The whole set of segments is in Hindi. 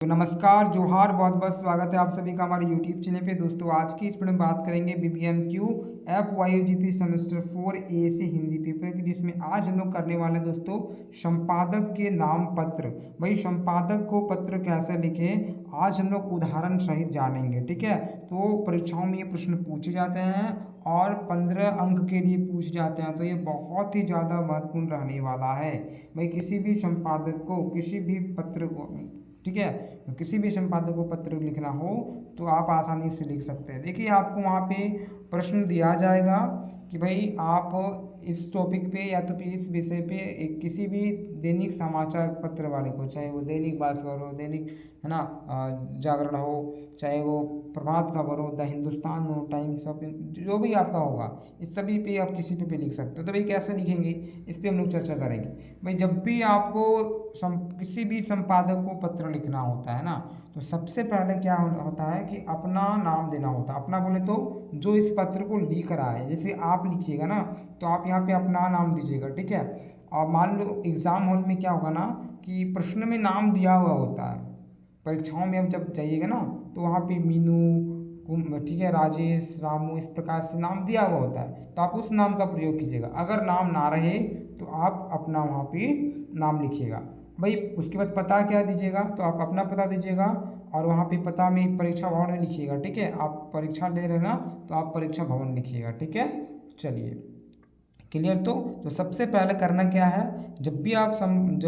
तो नमस्कार, जोहार, बहुत बहुत स्वागत है आप सभी का हमारे यूट्यूब चैनल पे। दोस्तों आज की इस वीडियो में बात करेंगे BBMQ FYUGP सेमेस्टर 4 ए से हिंदी पेपर की, जिसमें आज हम लोग करने वाले हैं दोस्तों संपादक के नाम पत्र। भाई संपादक को पत्र कैसे लिखें आज हम लोग उदाहरण सहित जानेंगे। ठीक है, तो परीक्षाओं में ये प्रश्न पूछे जाते हैं और 15 अंक के लिए पूछ जाते हैं, तो ये बहुत ही ज़्यादा महत्वपूर्ण रहने वाला है। भाई किसी भी संपादक को किसी भी पत्र को, ठीक है, तो किसी भी संपादक को पत्र लिखना हो तो आप आसानी से लिख सकते हैं। देखिए आपको वहाँ पे प्रश्न दिया जाएगा कि भाई आप इस टॉपिक पे या तो फिर इस विषय पे एक किसी भी दैनिक समाचार पत्र वाले को, चाहे वो दैनिक भास्कर हो, दैनिक है ना, जागरण हो, चाहे वो प्रभात खबर हो, द हिंदुस्तान हो, टाइम्स ऑफ, जो भी आपका होगा, इस सभी पे आप किसी पे लिख सकते हो। तो भाई कैसे लिखेंगे इस पे हम लोग चर्चा करेंगे। भाई जब भी आपको किसी भी संपादक को पत्र लिखना होता है ना, तो सबसे पहले क्या होता है कि अपना नाम देना होता है। अपना बोले तो जो इस पत्र को लिख रहा है, जैसे आप लिखिएगा ना तो आप यहाँ पे अपना नाम दीजिएगा। ठीक है, और मान लो एग्ज़ाम हॉल में क्या होगा ना कि प्रश्न में नाम दिया हुआ होता है। परीक्षाओं में अब जब जाइएगा ना तो वहाँ पे मीनू, ठीक है, राजेश, रामू, इस प्रकार से नाम दिया हुआ होता है, तो आप उस नाम का प्रयोग कीजिएगा। अगर नाम ना रहे तो आप अपना वहाँ पे नाम लिखिएगा। भाई उसके बाद पता क्या दीजिएगा, तो आप अपना पता दीजिएगा और वहाँ पे पता में परीक्षा भवन में लिखिएगा। ठीक है, आप परीक्षा दे रहे हैं ना तो आप परीक्षा भवन लिखिएगा। ठीक है, चलिए क्लियर। तो सबसे पहले करना क्या है, जब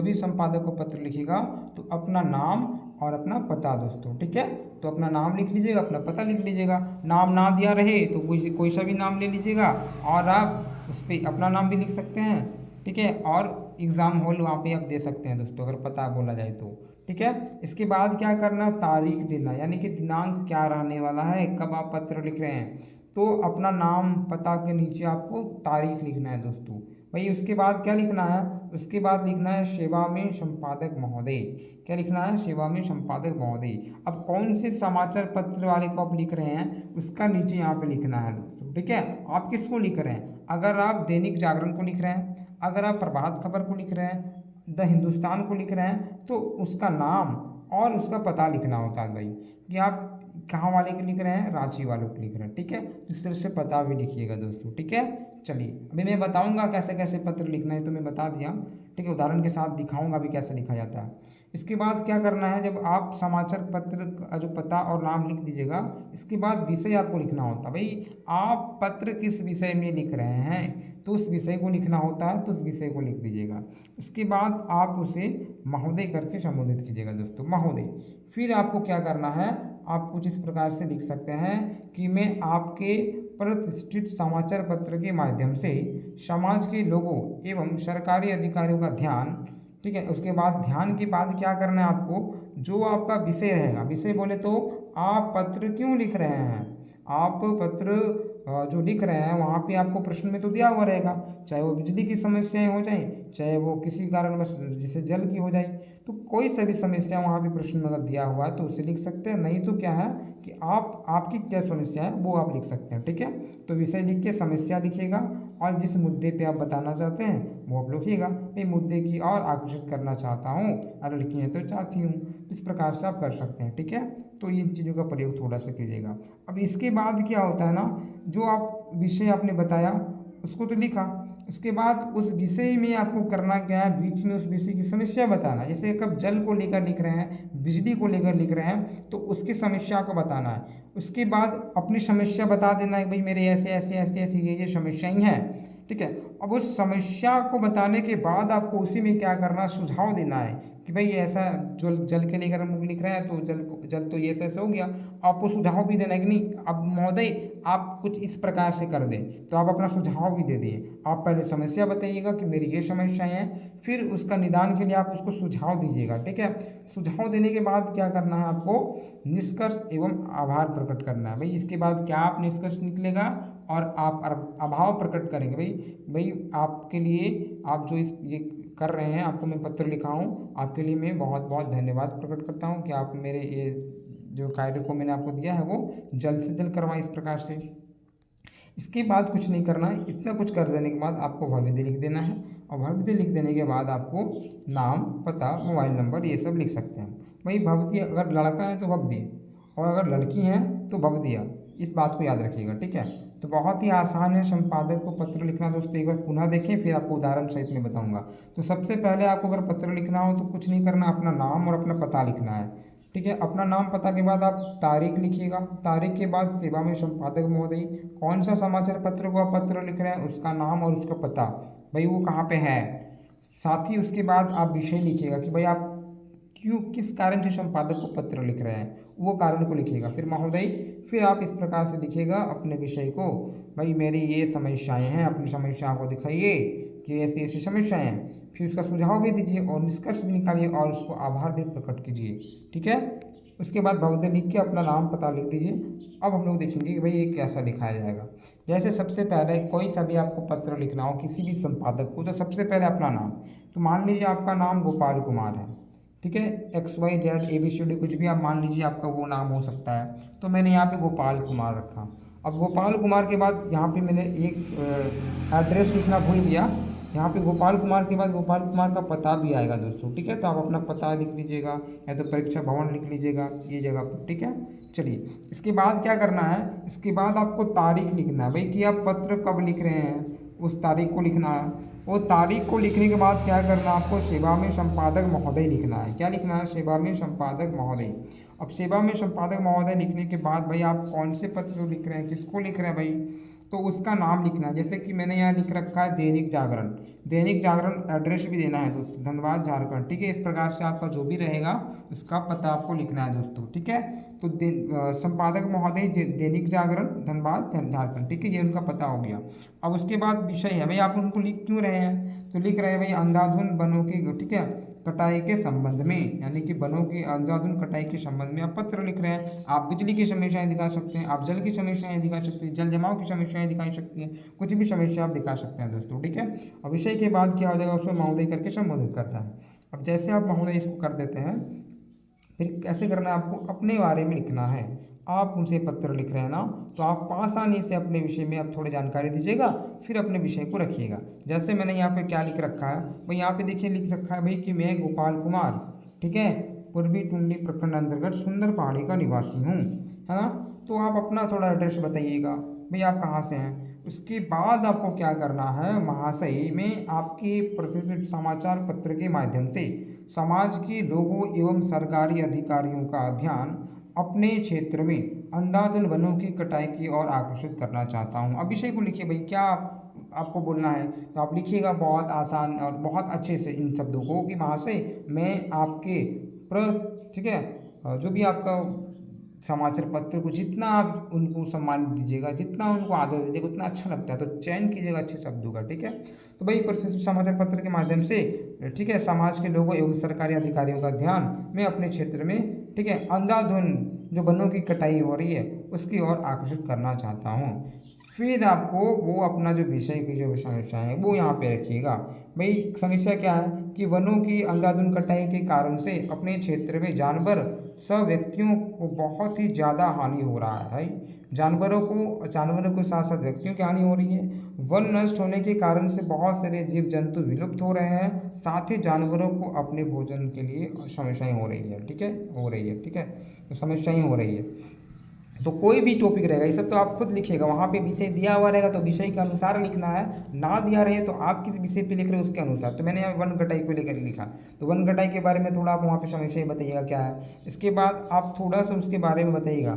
भी संपादक को पत्र लिखिएगा तो अपना नाम और अपना पता दोस्तों। ठीक है, तो अपना नाम लिख लीजिएगा, अपना पता लिख लीजिएगा। नाम ना दिया रहे तो कोई सा भी नाम ले लीजिएगा और आप उस पर अपना नाम भी लिख सकते हैं। ठीक है, और एग्ज़ाम हॉल वहाँ पे आप दे सकते हैं दोस्तों, अगर पता बोला जाए तो। ठीक है, इसके बाद क्या करना, तारीख देना, यानी कि दिनांक क्या रहने वाला है, कब आप पत्र लिख रहे हैं। तो अपना नाम पता के नीचे आपको तारीख लिखना है दोस्तों। भाई उसके बाद क्या लिखना है, उसके बाद लिखना है सेवा में संपादक महोदय। क्या लिखना है, सेवा में संपादक महोदय। अब कौन से समाचार पत्र वाले को आप लिख रहे हैं उसका नीचे यहाँ पे लिखना है दोस्तों। ठीक है, आप किसको लिख रहे हैं, अगर आप दैनिक जागरण को लिख रहे हैं, अगर आप प्रभात खबर को लिख रहे हैं, द हिंदुस्तान को लिख रहे हैं, तो उसका नाम और उसका पता लिखना होता है। भाई कि आप कहाँ वाले को लिख रहे हैं, रांची वालों को लिख रहे हैं। ठीक है, इस तरह से पता भी लिखिएगा दोस्तों। ठीक है, चलिए अभी मैं बताऊंगा कैसे कैसे पत्र लिखना है, तो मैं बता दिया। ठीक है, उदाहरण के साथ दिखाऊंगा भी कैसे लिखा जाता है। इसके बाद क्या करना है, जब आप समाचार पत्र का जो पता और नाम लिख दीजिएगा, इसके बाद विषय आपको लिखना होता है। भाई आप पत्र किस विषय में लिख रहे हैं तो उस विषय को लिखना होता है, तो उस विषय को लिख दीजिएगा। उसके बाद आप उसे महोदय करके संबोधित कीजिएगा दोस्तों, महोदय। फिर आपको क्या करना है, आप कुछ इस प्रकार से लिख सकते हैं कि मैं आपके प्रतिष्ठित समाचार पत्र के माध्यम से समाज के लोगों एवं सरकारी अधिकारियों का ध्यान, ठीक है, उसके बाद ध्यान के बाद क्या करना है आपको, जो आपका विषय रहेगा, विषय बोले तो आप पत्र क्यों लिख रहे हैं, आप पत्र जो लिख रहे हैं वहाँ पे आपको प्रश्न में तो दिया हुआ रहेगा, चाहे वो बिजली की समस्याएं हो जाए, चाहे वो किसी कारणवश जैसे जल की हो जाए, तो कोई सा भी समस्या वहाँ पे प्रश्न में अगर दिया हुआ है तो उसे लिख सकते हैं। नहीं तो क्या है कि आपकी क्या समस्या है वो आप लिख सकते हैं। ठीक है, तो विषय लिख के समस्या लिखिएगा और जिस मुद्दे पे आप बताना चाहते हैं वो आप लिखिएगा। मैं मुद्दे की और आकर्षित करना चाहता हूँ और लड़की है तो चाहती हूँ, इस प्रकार से आप कर सकते हैं। ठीक है, तो इन चीज़ों का प्रयोग थोड़ा सा कीजिएगा। अब इसके बाद क्या होता है ना, जो आप विषय आपने बताया उसको तो लिखा, उसके बाद उस विषय में आपको करना क्या है, बीच में उस विषय की समस्या बताना। जैसे कब जल को लेकर लिख रहे हैं, बिजली को लेकर लिख रहे हैं, तो उसकी समस्या को बताना है। उसके बाद अपनी समस्या बता देना है, भाई मेरे ऐसे ऐसे ऐसे ऐसी ये समस्याएं हैं। ठीक है, अब उस समस्या को बताने के बाद आपको उसी में क्या करना, सुझाव देना है कि भाई ऐसा जो जल के लेकर हम लिख रहे हैं तो जल तो ये ऐसा हो गया। आपको सुझाव भी देना है कि नहीं, अब महोदय आप कुछ इस प्रकार से कर दें, तो आप अपना सुझाव भी दे दिए। आप पहले समस्या बताइएगा कि मेरी ये समस्याएं हैं, फिर उसका निदान के लिए आप उसको सुझाव दीजिएगा। ठीक है, सुझाव देने के बाद क्या करना है आपको, निष्कर्ष एवं आभार प्रकट करना है। भाई इसके बाद क्या आप निष्कर्ष निकलेगा और आप अभाव प्रकट करेंगे। भाई आपके लिए आप जो ये कर रहे हैं, आपको मैं पत्र लिखा हूँ, आपके लिए मैं बहुत बहुत धन्यवाद प्रकट करता हूँ कि आप मेरे ये जो कार्य को मैंने आपको दिया है वो जल्द से जल्द करवाएं, इस प्रकार से। इसके बाद कुछ नहीं करना है, इतना कुछ कर देने के बाद आपको भव्यदय लिख देना है और भव्यदय लिख देने के बाद आपको नाम, पता, मोबाइल नंबर ये सब लिख सकते हैं। भाई भवती अगर लड़का है तो भवदी, और अगर लड़की हैं तो भवदिया, इस बात को याद रखिएगा, ठीक है। तो बहुत ही आसान है संपादक को पत्र लिखना दोस्तों, एक बार पुनः देखें फिर आपको उदाहरण सहित में बताऊंगा। तो सबसे पहले आपको अगर पत्र लिखना हो तो कुछ नहीं करना, अपना नाम और अपना पता लिखना है, ठीक है। अपना नाम पता के बाद आप तारीख लिखिएगा, तारीख के बाद सेवा में संपादक महोदय, कौन सा समाचार पत्र को आप पत्र लिख रहे हैं उसका नाम और उसका पता, भाई वो कहाँ पे है। साथ ही उसके बाद आप विषय लिखिएगा कि भाई आप क्यों किस कारण से संपादक को पत्र लिख रहे हैं, वो कारण को लिखिएगा। फिर महोदय, फिर आप इस प्रकार से लिखिएगा अपने विषय को, भाई मेरी ये समस्याएं हैं, अपनी समस्याओं को दिखाइए कि ऐसी ऐसी समस्याएं हैं। फिर उसका सुझाव भी दीजिए और निष्कर्ष भी निकालिए और उसको आभार भी प्रकट कीजिए, ठीक है। उसके बाद भवदय लिख के अपना नाम पता लिख दीजिए। अब हम लोग देखेंगे कि भाई ये कैसा लिखाया जाएगा। जैसे सबसे पहले कोई सा भी आपको पत्र लिखना हो किसी भी संपादक को, तो सबसे पहले अपना नाम, तो मान लीजिए आपका नाम गोपाल कुमार है, ठीक है। XYZ ABCD कुछ भी आप मान लीजिए आपका वो नाम हो सकता है, तो मैंने यहाँ पे गोपाल कुमार रखा। अब गोपाल कुमार के बाद यहाँ पे मैंने एक एड्रेस लिखना भूल गया, यहाँ पे गोपाल कुमार के बाद गोपाल कुमार का पता भी आएगा दोस्तों, ठीक है। तो आप अपना पता लिख लीजिएगा या तो परीक्षा भवन लिख लीजिएगा ये जगह पर, ठीक है। चलिए इसके बाद क्या करना है, इसके बाद आपको तारीख लिखना है, भाई कि आप पत्र कब लिख रहे हैं उस तारीख को लिखना है। वो तारीख को लिखने के बाद क्या करना है, आपको सेवा में संपादक महोदय लिखना है। क्या लिखना है, सेवा में संपादक महोदय। अब सेवा में संपादक महोदय लिखने के बाद भाई आप कौन से पत्र लिख रहे हैं, किसको लिख रहे हैं भाई, तो उसका नाम लिखना है। जैसे कि मैंने यहाँ लिख रखा है दैनिक जागरण, दैनिक जागरण एड्रेस भी देना है दोस्तों, धनबाद झारखंड, ठीक है। इस प्रकार से आपका जो भी रहेगा उसका पता आपको लिखना है दोस्तों, ठीक है। तो संपादक महोदय दैनिक जागरण धनबाद झारखंड, ठीक है, ये उनका पता हो गया। अब उसके बाद विषय है, भाई आप उनको लिख क्यों रहे हैं, तो लिख रहे हैं भाई अंधाधुन वनों की, ठीक है, कटाई के संबंध में, यानी कि वनों की अंधाधुन कटाई के संबंध में आप पत्र लिख रहे हैं। आप बिजली की समस्याएं दिखा सकते हैं, आप जल की समस्याएं दिखा सकते हैं, जल जमाव की समस्याएं दिखा सकती हैं, कुछ भी समस्या आप दिखा सकते हैं दोस्तों, ठीक है। और विषय के बाद क्या हो जाएगा, उसको महोदय करके संबोधित करना है। अब जैसे आप महोदय इसको कर देते हैं, फिर कैसे करना है, आपको अपने बारे में लिखना है। आप उनसे पत्र लिख रहे हैं ना, तो आप आसानी से अपने विषय में आप थोड़ी जानकारी दीजिएगा, फिर अपने विषय को रखिएगा। जैसे मैंने यहाँ पे क्या लिख रखा है, भाई यहाँ पे देखिए लिख रखा है भाई कि मैं गोपाल कुमार, ठीक है, पूर्वी टुंडी प्रखंड अंतर्गत सुंदर पहाड़ी का निवासी हूँ, है ना। तो आप अपना थोड़ा एड्रेस बताइएगा, भाई आप कहाँ से हैं। उसके बाद आपको क्या करना है महाशय, में आपके प्रतिष्ठित समाचार पत्र के माध्यम से समाज के लोगों एवं सरकारी अधिकारियों का ध्यान अपने क्षेत्र में अंधाधुन वनों की कटाई की ओर आकर्षित करना चाहता हूँ। अब विषय को लिखिए भाई, क्या आपको बोलना है, तो आप लिखिएगा बहुत आसान और बहुत अच्छे से इन शब्दों को कि महाशय मैं आपके ठीक है, जो भी आपका समाचार पत्र को जितना आप उनको सम्मान दीजिएगा, जितना उनको आदर दीजिएगा उतना अच्छा लगता है, तो चयन कीजिएगा अच्छे शब्दों का, ठीक है। तो भाई प्रसिद्ध समाचार पत्र के माध्यम से, ठीक है, समाज के लोगों एवं सरकारी अधिकारियों का ध्यान मैं अपने क्षेत्र में, ठीक है, अंधाधुन जो वनों की कटाई हो रही है उसकी ओर आकर्षित करना चाहता हूँ। फिर आपको वो अपना जो विषय की जो समस्या है वो यहाँ पे रखिएगा। भाई समस्या क्या है कि वनों की अंधाधुन कटाई के कारण से अपने क्षेत्र में जानवर सब व्यक्तियों को बहुत ही ज़्यादा हानि हो रहा है। जानवरों के साथ साथ व्यक्तियों की हानि हो रही है। वन नष्ट होने के कारण से बहुत सारे जीव जंतु विलुप्त हो रहे हैं, साथ ही जानवरों को अपने भोजन के लिए समस्याएं हो रही है, ठीक है, ठीक है, तो समस्याएं हो रही है। तो कोई भी टॉपिक रहेगा ये सब तो आप खुद लिखिएगा, वहाँ पे विषय दिया हुआ रहेगा तो विषय के अनुसार लिखना है, ना दिया रहे तो आप किस विषय पे लिख रहे हो उसके अनुसार। तो मैंने यहाँ वन कटाई को लेकर लिखा, तो वन कटाई के बारे में थोड़ा आप वहाँ पे समस्या बताइएगा क्या है। इसके बाद आप थोड़ा सा उसके बारे में बताइएगा,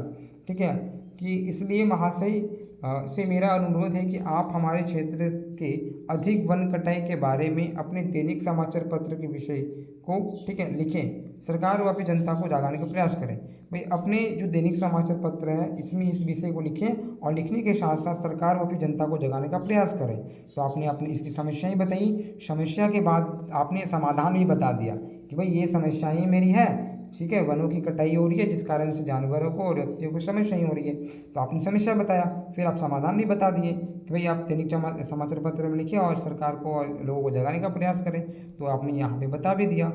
ठीक है, कि इसलिए महाशय से मेरा अनुरोध है कि आप हमारे क्षेत्र के अधिक वन कटाई के बारे में अपने दैनिक समाचार पत्र के विषय को, ठीक है, लिखें, सरकार व्यापी जनता को जगाने का प्रयास करें। भाई अपने जो दैनिक समाचार पत्र है इसमें इस विषय को लिखें और लिखने के साथ साथ सरकार व्यापी जनता को जगाने का प्रयास करें। तो आपने अपनी इसकी समस्याएं बताई, समस्या के बाद आपने समाधान भी बता दिया कि भाई ये समस्याएं मेरी है, ठीक है, वनों की कटाई हो रही है जिस कारण से जानवरों को और व्यक्तियों को समस्याएं हो रही है। तो आपने समस्या बताया, फिर आप समाधान भी बता दिए कि भाई आप दैनिक समाचार पत्र में लिखिए और सरकार को और लोगों को जगाने का प्रयास करें। तो आपने यहाँ पे बता भी दिया।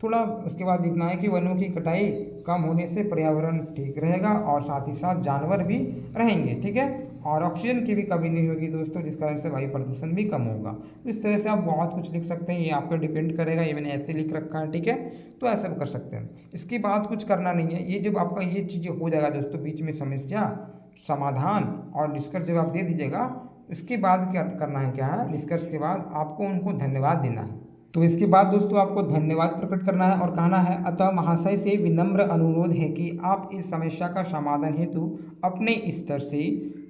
थोड़ा उसके बाद लिखना है कि वनों की कटाई कम होने से पर्यावरण ठीक रहेगा और साथ ही साथ जानवर भी रहेंगे, ठीक है। और ऑक्सीजन की भी कमी नहीं होगी दोस्तों, जिस कारण से वायु प्रदूषण भी कम होगा। तो इस तरह से आप बहुत कुछ लिख सकते हैं, ये आप पे डिपेंड करेगा, ये मैंने ऐसे लिख रखा है, ठीक है। तो ऐसा भी कर सकते हैं। इसके बाद कुछ करना नहीं है, ये जब आपका ये चीज़ें हो जाएगा दोस्तों, बीच में समस्या समाधान और निष्कर्ष जब आप दे दीजिएगा, इसके बाद क्या करना है, क्या है निष्कर्ष के बाद आपको उनको धन्यवाद देना है। तो इसके बाद दोस्तों आपको धन्यवाद प्रकट करना है और कहना है, अतः महाशय से विनम्र अनुरोध है कि आप इस समस्या का समाधान हेतु अपने स्तर से,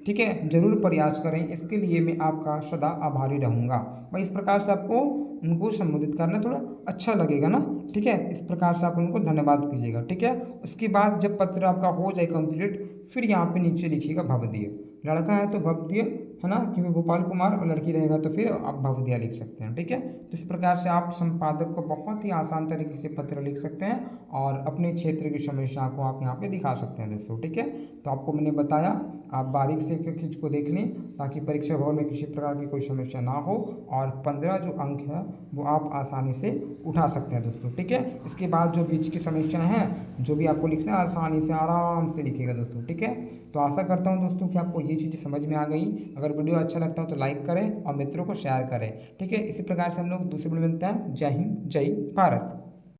ठीक है, जरूर प्रयास करें, इसके लिए मैं आपका सदा आभारी रहूँगा। भाई इस प्रकार से आपको उनको संबोधित करना थोड़ा अच्छा लगेगा ना, ठीक है। इस प्रकार से आप उनको धन्यवाद कीजिएगा, ठीक है। उसके बाद जब पत्र आपका हो जाए कंप्लीट, फिर यहाँ पे नीचे लिखिएगा भवदीय। लड़का है तो भवदीय है ना, क्योंकि गोपाल कुमार, और लड़की रहेगा तो फिर आप भवदीय लिख सकते हैं, ठीक है। तो इस प्रकार से आप संपादक को बहुत ही आसान तरीके से पत्र लिख सकते हैं और अपने क्षेत्र की समस्या को आप यहाँ पे दिखा सकते हैं दोस्तों, ठीक है। तो आपको मैंने बताया, आप बारीक से एक चीज़ को देख लें ताकि परीक्षा भवन में किसी प्रकार की कोई समस्या ना हो, और 15 जो अंक है वो आप आसानी से उठा सकते हैं दोस्तों, ठीक है। इसके बाद जो बीच की समस्या है, जो भी आपको लिखना है, आसानी से आराम से लिखिएगा दोस्तों, ठीक है। तो आशा करता हूँ दोस्तों कि आपको ये चीज़ें समझ में आ गई। अगर वीडियो अच्छा लगता हो तो लाइक करें और मित्रों को शेयर करें, ठीक है। इसी प्रकार से हम लोग दूसरे वीडियो में मिलते हैं। जय हिंद, जय भारत।